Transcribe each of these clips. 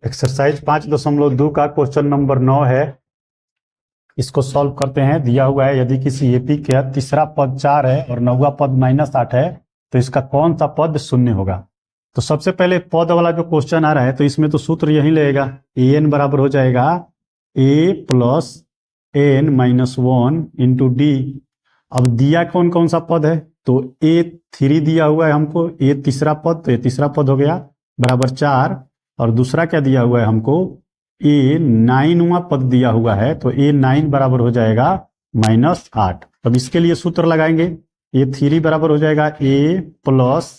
Exercise 5.2 का question number 9 है। इसको सॉल्व करते हैं। दिया हुआ है यदि किसी एपी का तीसरा पद 4 है और 9वां पद -8 है तो इसका कौन सा पद शून्य होगा। तो सबसे पहले पद वाला जो क्वेश्चन आ रहा है तो इसमें तो सूत्र यही लगेगा, ए एन बराबर हो जाएगा a plus n minus 1 into d. अब दिया कौन कौन सा पद है तो A3 दिया हुआ है हमको, ए तीसरा पद, तो ये तीसरा पद हो गया बराबर 4। और दूसरा क्या दिया हुआ है हमको, A9वां पद दिया हुआ है तो A9 बराबर हो जाएगा -8। अब इसके लिए सूत्र लगाएंगे, A3 बराबर हो जाएगा A plus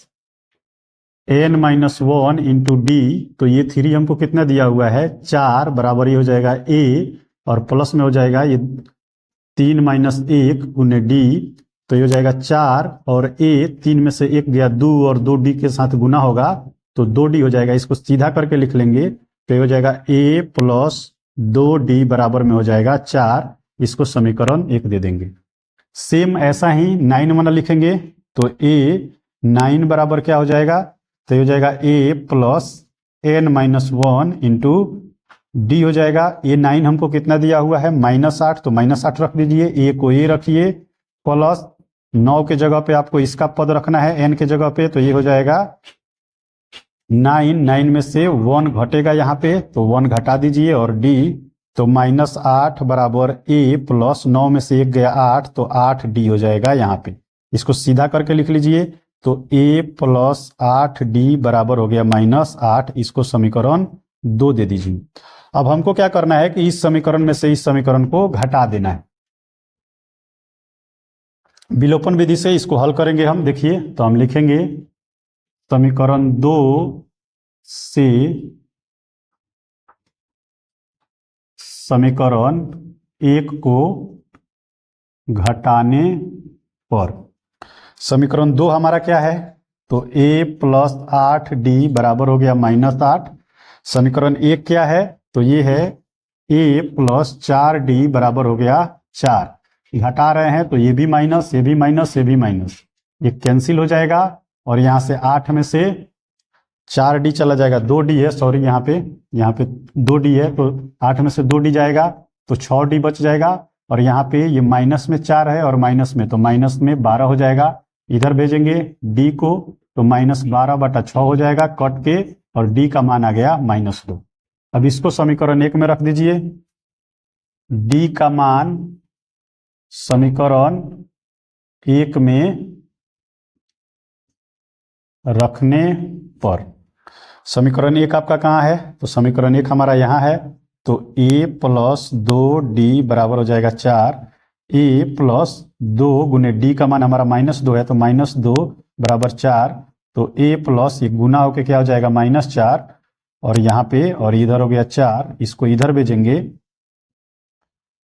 n minus 1 into d. तो ये 3 हमको कितना दिया हुआ है 4, बराबर ही हो जाएगा A और प्लस में हो जाएगा ये 3 माइनस 1 गुने डी, तो ये हो जाएगा 4 और A 3 में से 1 गया 2 और 2D के साथ गुना होगा तो 2D हो जाएगा। इसको सीधा करके लिख लेंगे तो ये हो जाएगा A प्लस 2D बराबर में हो जाएगा 4। इसको समीकरण 1 दे देंगे। सेम ऐसा ही 9 वाला लिखेंगे तो A9 बराबर क्या हो जाएगा तो ये हो जाएगा A plus n minus 1 into d हो जाएगा। A9 हमको कितना दिया हुआ है -8, तो -8 रख दीजिए, A को A रखिए प्लस 9 के जगह पे आपको इसका पद रखना है n के जगह पे, तो ये हो जाएगा 9 में से 1 घटेगा यहाँ पे तो 1 घटा दीजिए और d, तो -8 बराबर A प्लस 9 में से 1 गया 8 तो 8D हो जाएगा यहाँ पे। इसको सीधा करके लिख लीजिए तो A प्लस 8D बराबर हो गया -8। इसको समीकरण 2 दे दीजिए। अब हमको क्या करना है कि इस समीकरण में से इस समीकरण को घटा देना है। विलोपन विधि से इसको हल करेंगे हम। देखिए तो हम लिखेंगे समीकरण 2 से समीकरण 1 को घटाने पर समीकरण 2 हमारा क्या है तो A प्लस 8D बराबर हो गया -8। समीकरण 1 क्या है तो ये है A प्लस 4D बराबर हो गया 4। घटा रहे हैं तो ये भी माइनस, ये भी माइनस, ये भी माइनस, ये कैंसिल हो जाएगा और यहाँ से 8 में से 4D चला जाएगा, 2D है सॉरी, यहाँ पे 2D है तो 8 में से 2D जाएगा तो 6D बच जाएगा। और यहाँ पे ये माइनस में 4 है और माइनस में तो माइनस में 12 हो जाएगा। इधर भेजेंगे D को तो -12/6 हो जाएगा कट के और D का मान आ गया -2। अब इसको समीकरण 1 में रख दीजिए। D का मान समीकरण 1 में रखने पर समीकरण 1 आपका कहाँ है तो समीकरण 1 हमारा यहाँ है तो A प्लस 2D बराबर हो जाएगा 4। A प्लस 2 गुने D का मान हमारा -2 है तो -2 बराबर 4, तो A प्लस ये गुना होके क्या हो जाएगा -4 और यहाँ पे और इधर हो गया 4। इसको इधर भेजेंगे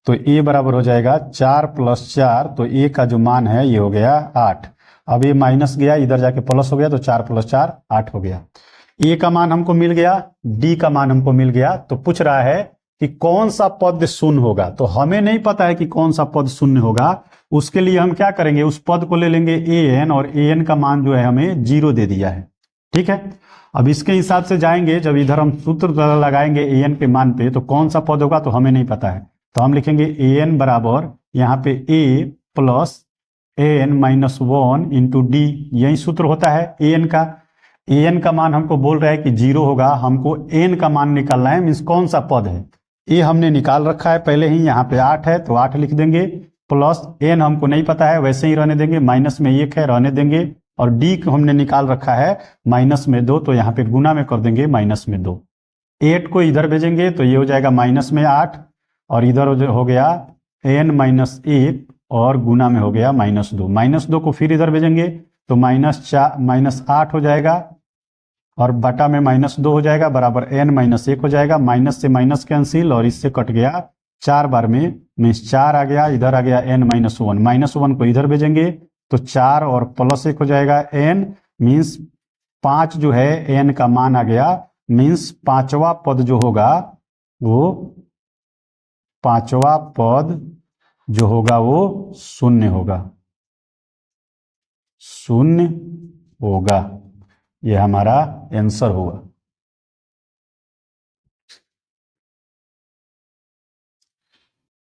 तो A बराबर हो जाएगा 4 + 4, तो A का जो मान है ये हो गया 8। अब ये माइनस गया इधर जाके प्लस हो गया तो 4 + 4 8 हो गया। A का मान हमको मिल गया, D का मान हमको मिल गया। तो पूछ रहा है कि कौन सा पद शून्य होगा, तो हमें नहीं पता है कि कौन सा पद शून्य होगा। उसके लिए हम क्या करेंगे, उस पद को ले लेंगे an और an का मान जो है हमें 0 दे दिया है। ठीक है, अब इसके हिसाब से जाएंगे, जब इधर हम सूत्र लगाएंगे an के मान पे तो कौन सा पद होगा तो हमें नहीं पता है। तो हम लिखेंगे an बराबर यहाँ पे A plus n minus 1 into d, यही सूत्र होता है an का। an का मान हमको बोल रहा है कि 0 होगा, हमको n का मान निकालना है, मीन्स कौन सा पद है। a हमने निकाल रखा है पहले ही, यहाँ पे 8 है तो 8 लिख देंगे, प्लस n हमको नहीं पता है वैसे ही रहने देंगे, माइनस में 1 है रहने देंगे, और d को हमने निकाल रखा है -2 तो यहाँ पे गुना में कर देंगे -2। 8 को इधर भेजेंगे तो ये हो जाएगा -8 और इधर हो गया n-1 और गुना में हो गया -2। -2 को फिर इधर भेजेंगे तो -8 हो जाएगा और बटा में -2 हो जाएगा बराबर n-1 हो जाएगा। माइनस से माइनस कैंसिल और इससे कट गया 4 बार में, मीन्स 4 आ गया, इधर आ गया n-1। -1 को इधर भेजेंगे तो 4 और +1 हो जाएगा n, मीन्स 5 जो है n का मान आ गया, मीन्स 5वां पद जो होगा वो 5वां पद जो होगा वो 0 होगा, 0 होगा। ये हमारा आंसर होगा।